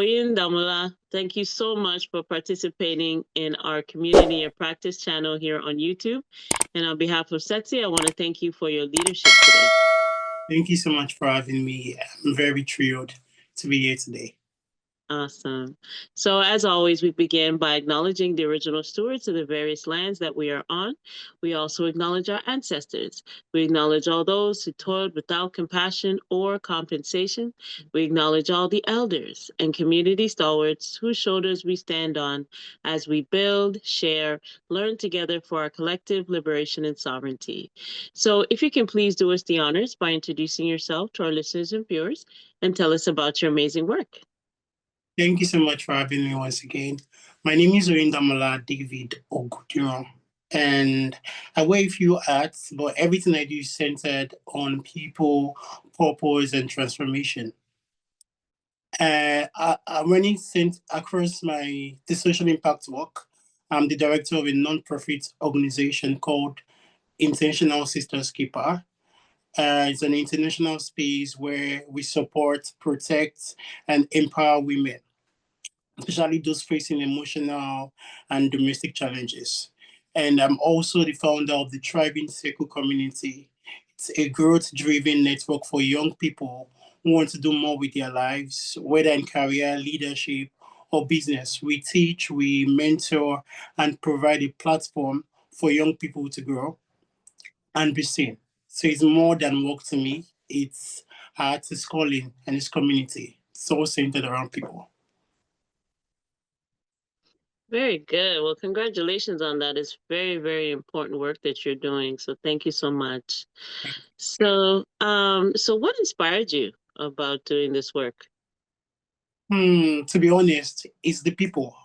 Oyindamola, thank you so much for participating in our community and practice channel here on YouTube. And on behalf of SETI, I want to thank you for your leadership today. Thank you so much for having me. I'm very thrilled to be here today. Awesome. So, as always, we begin by acknowledging the original stewards of the various lands that we are on. We also acknowledge our ancestors. We acknowledge all those who toiled without compassion or compensation. We acknowledge all the elders and community stalwarts whose shoulders we stand on as we build, share, learn together for our collective liberation and sovereignty. So, if you can please do us the honors by introducing yourself to our listeners and viewers and tell us about your amazing work. Thank you so much for having me once again. My name is Oyindamola David Ogundiran, and I wear a few hats, but everything I do is centered on people, purpose, and transformation. I'm running across the social impact work. I'm the director of a non-profit organization called Intentional Sisters Keeper. It's an international space where we support, protect, and empower women, especially those facing emotional and domestic challenges. And I'm also the founder of the Thriving Circle community. It's a growth driven network for young people who want to do more with their lives, whether in career, leadership, or business. We teach, we mentor, and provide a platform for young people to grow and be seen. So it's more than work to me. It's artist calling and it's community. It's all centered around people. Very good. Well, congratulations on that. It's very, very important work that you're doing. So thank you so much. So what inspired you about doing this work? To be honest, it's the people.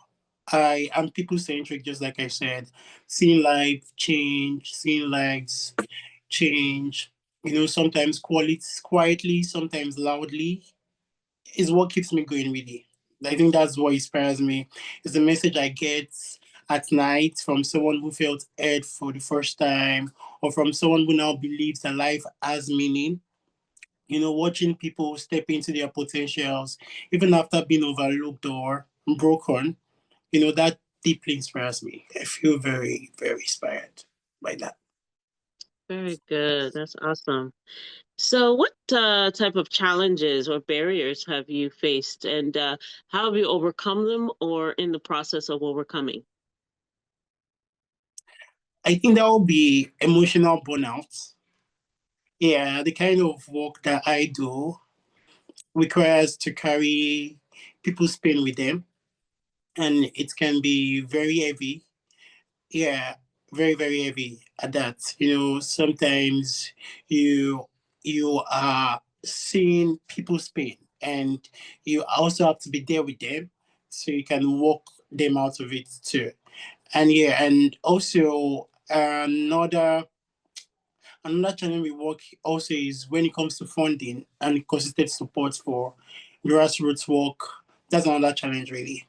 I am people centric, just like I said. Seeing life change, seeing lives change. Sometimes quietly, sometimes loudly, is what keeps me going. Really, I think that's what inspires me. It's the message I get at night from someone who felt heard for the first time, or from someone who now believes that life has meaning. Watching people step into their potentials, even after being overlooked or broken, that deeply inspires me. I feel very, very inspired by that. Very good. That's awesome. So what type of challenges or barriers have you faced, and how have you overcome them or in the process of overcoming? I think that will be emotional burnout. Yeah, the kind of work that I do requires to carry people's pain with them, and it can be very heavy. Yeah, very, very heavy at that. Sometimes you you are seeing people's pain, and you also have to be there with them so you can walk them out of it too. And yeah, and also another challenge we work also is when it comes to funding and consistent support for grassroots work. That's another challenge really.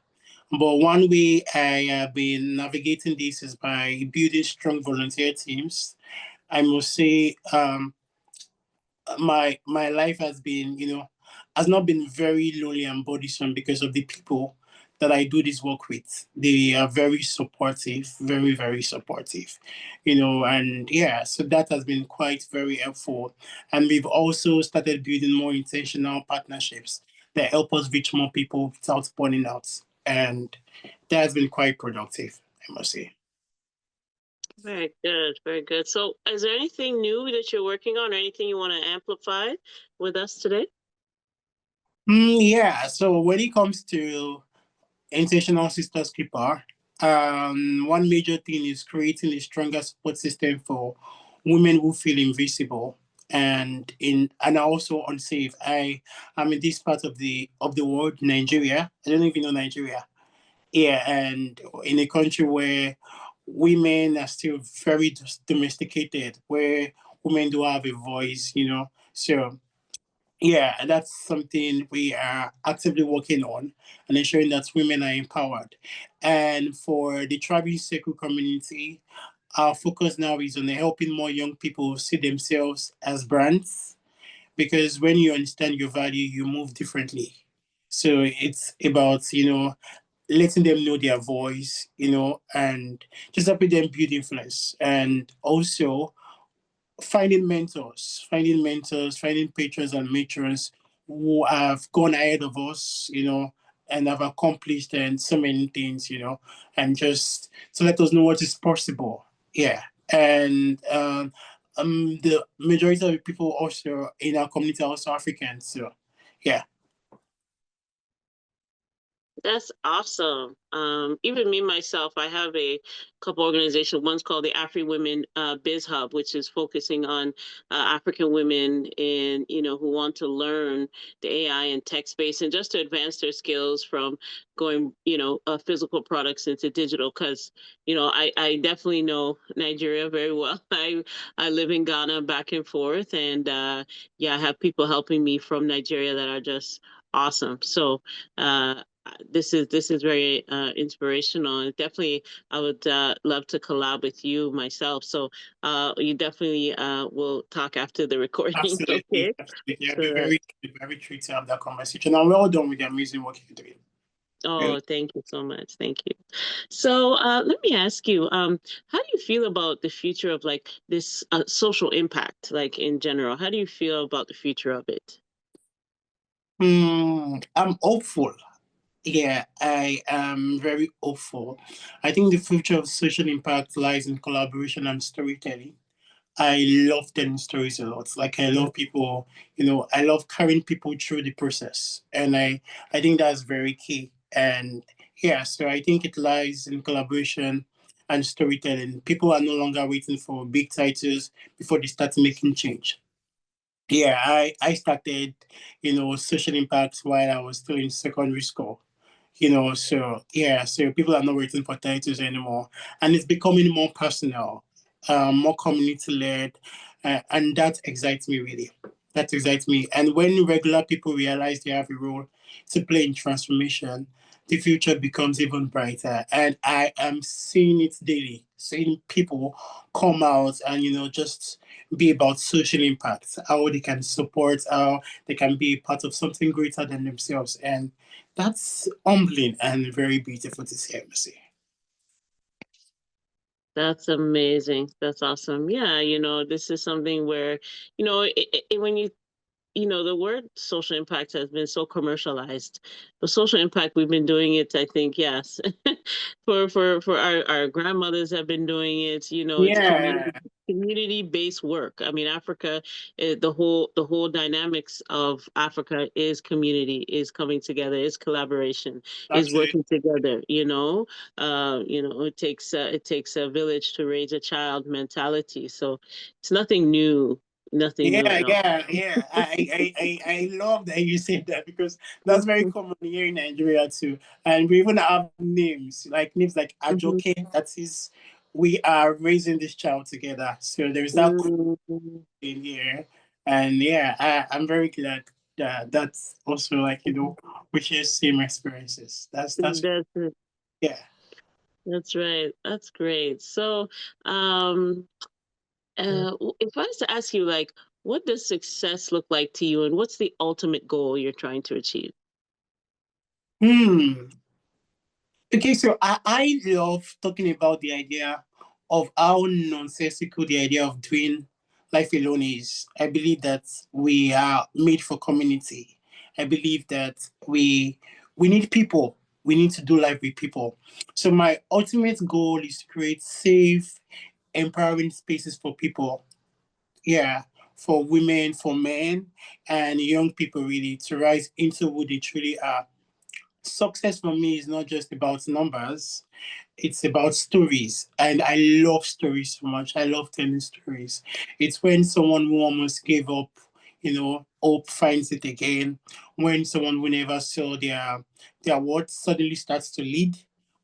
But one way I have been navigating this is by building strong volunteer teams. I must say, my life has not been very lonely and burdensome because of the people that I do this work with. They are very supportive, very, very supportive, and yeah, so that has been quite very helpful. And we've also started building more intentional partnerships that help us reach more people without burning out. And that has been quite productive, I must say. Very good, very good. So, is there anything new that you're working on, or anything you want to amplify with us today? Yeah, so when it comes to intentional sisters keeper, one major thing is creating a stronger support system for women who feel invisible and also unsafe. I'm in this part of the world, Nigeria. I don't know if you know Nigeria. Yeah, and in a country where women are still very domesticated, where women do have a voice. So yeah, that's something we are actively working on and ensuring that women are empowered. And for the Travis Circle community, our focus now is on helping more young people see themselves as brands, because when you understand your value, you move differently. So it's about, letting them know their voice, and just helping them build influence. And also finding patrons and matrons who have gone ahead of us, and have accomplished and so many things, and just to let us know what is possible. Yeah. And the majority of the people also in our community are also Africans. So yeah. That's awesome. Even me myself, I have a couple organizations. One's called the Afri Women Biz Hub, which is focusing on African women in who want to learn the AI and tech space and just to advance their skills from going physical products into digital. Because I definitely know Nigeria very well. I live in Ghana back and forth, and yeah, I have people helping me from Nigeria that are just awesome. So. This is very inspirational, and definitely I would love to collab with you myself. So you definitely will talk after the recording. Absolutely, Okay. absolutely. I'd be So, very thrilled to have that conversation. I'm well done with the amazing work you're doing. Really. oh, thank you so much. Thank you. So let me ask you, how do you feel about the future of like this social impact, like in general? How do you feel about the future of it? I'm hopeful. Yeah, I am very hopeful. I think the future of social impact lies in collaboration and storytelling. I love telling stories a lot. Like I love people, I love carrying people through the process. And I think that's very key. And yeah, so I think it lies in collaboration and storytelling. People are no longer waiting for big titles before they start making change. Yeah, I started, social impact while I was still in secondary school. So yeah, so people are not waiting for titles anymore, and it's becoming more personal, more community led, and that excites me really. That excites me. And when regular people realize they have a role to play in transformation, the future becomes even brighter. And I am seeing it daily, seeing people come out and just be about social impact, how they can support, how they can be part of something greater than themselves. And that's humbling and very beautiful to see, I must say. That's amazing. That's awesome. Yeah, this is something where, when the word social impact has been so commercialized. The social impact, we've been doing it, I think, yes. For our grandmothers have been doing it, it's Yeah, community based work. I mean, Africa, the whole dynamics of Africa is community, is coming together, is collaboration, is absolutely. working together, it takes a village to raise a child mentality. So it's nothing new Yeah, at all. yeah, yeah. I love that you said that because that's very common here in Nigeria too. And we even have names like Mhm. Ajoke. That is, we are raising this child together. So there's that Mm, in here. And yeah, I'm very glad that that's also like, we share same experiences. That's that's it. yeah. That's right. That's great. So, um, if I was to ask you, like, what does success look like to you, and what's the ultimate goal you're trying to achieve? Hmm. Okay, so I love talking about the idea of how nonsensical the idea of doing life alone is. I believe that we are made for community. I believe that we need people. We need to do life with people. So my ultimate goal is to create safe, empowering spaces for people. Yeah, for women, for men, and young people really to rise into who they truly are. Success for me is not just about numbers, it's about stories. And I love stories so much. I love telling stories. It's when someone who almost gave up, hope finds it again. When someone who never saw their worth suddenly starts to lead.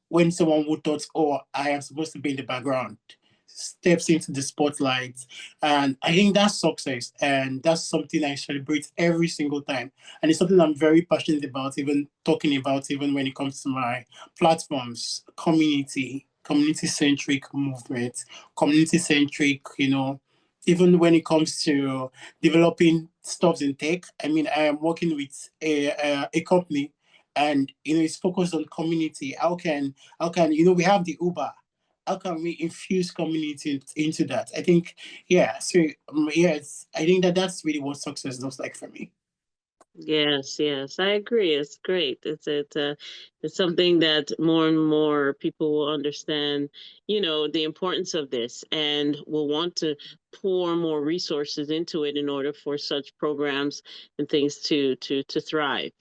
When someone who thought, oh, I am supposed to be in the background, steps into the spotlight. And I think that's success. And that's something I celebrate every single time. And it's something I'm very passionate about, even talking about, even when it comes to my platforms, community centric movement, community centric, even when it comes to developing stuff in tech. I mean, I am working with a company. and it's focused on community. How can we have the Uber? How can we infuse community into that? I think, yeah. So I think that's really what success looks like for me. Yes, yes, I agree. It's great. It's something that more and more people will understand, the importance of this and will want to pour more resources into it in order for such programs and things to thrive,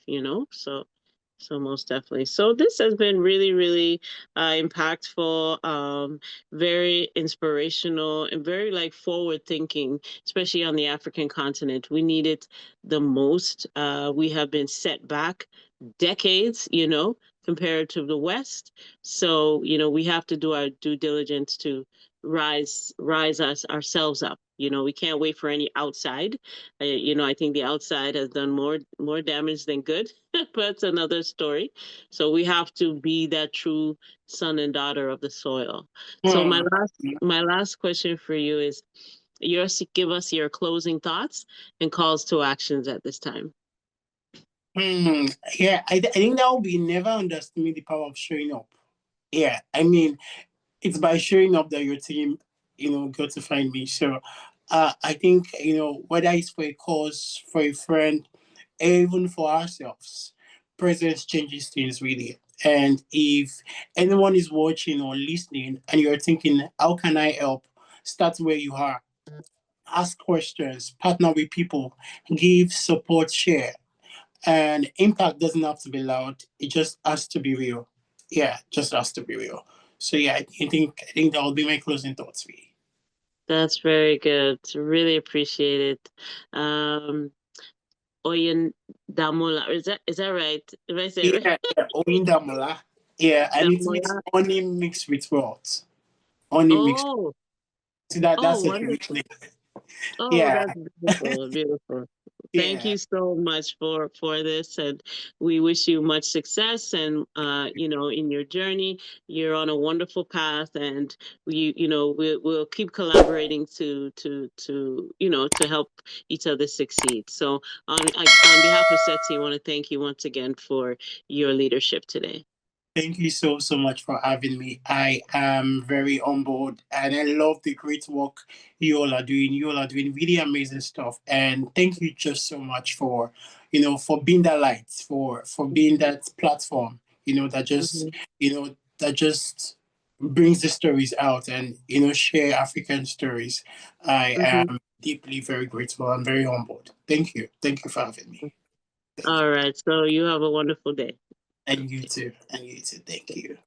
So most definitely. So this has been really, really impactful, very inspirational, and very like forward thinking, especially on the African continent. We need it the most. We have been set back decades, compared to the West. So, we have to do our due diligence to rise us ourselves up. We can't wait for any outside. I think the outside has done more damage than good, but it's another story. So we have to be that true son and daughter of the soil. So my Hmm. last question for you is, give us your closing thoughts and calls to actions at this time. Hmm. Yeah, I think that will be never underestimate the power of showing up. Yeah, I mean, it's by showing up that your team, got to find me. So, I think whether it's for a cause, for a friend, even for ourselves, presence changes things really. And if anyone is watching or listening, and you're thinking, "How can I help?" Start where you are. Ask questions. Partner with people. Give support. Share. And impact doesn't have to be loud. It just has to be real. Yeah, just has to be real. So yeah, I think that will be my closing thoughts. Really. That's very good. Really appreciate it. Oyindamola, is that right? If I say it right? Yeah, yeah. Oyindamola. Yeah, and it means Damola. honey mixed with words. Honey mixed. Oh, See that's oh, a unique wonderful. name. Oh, Yeah, that's beautiful, beautiful. Thank yeah. you so much for this, and we wish you much success. And in your journey, you're on a wonderful path, and we'll keep collaborating to help each other succeed. So on behalf of SETI, I want to thank you once again for your leadership today. Thank you so much for having me. I am very on board and I love the great work you all are doing. You all are doing really amazing stuff. And thank you just so much for being that light, for being Mhm, that platform, mhm, that just brings the stories out and share African stories. I mhm. am deeply very grateful. I'm very humbled. Thank you. Thank you for having me. Thank you. All right. So you have a wonderful day. And you too. And you too. Thank you.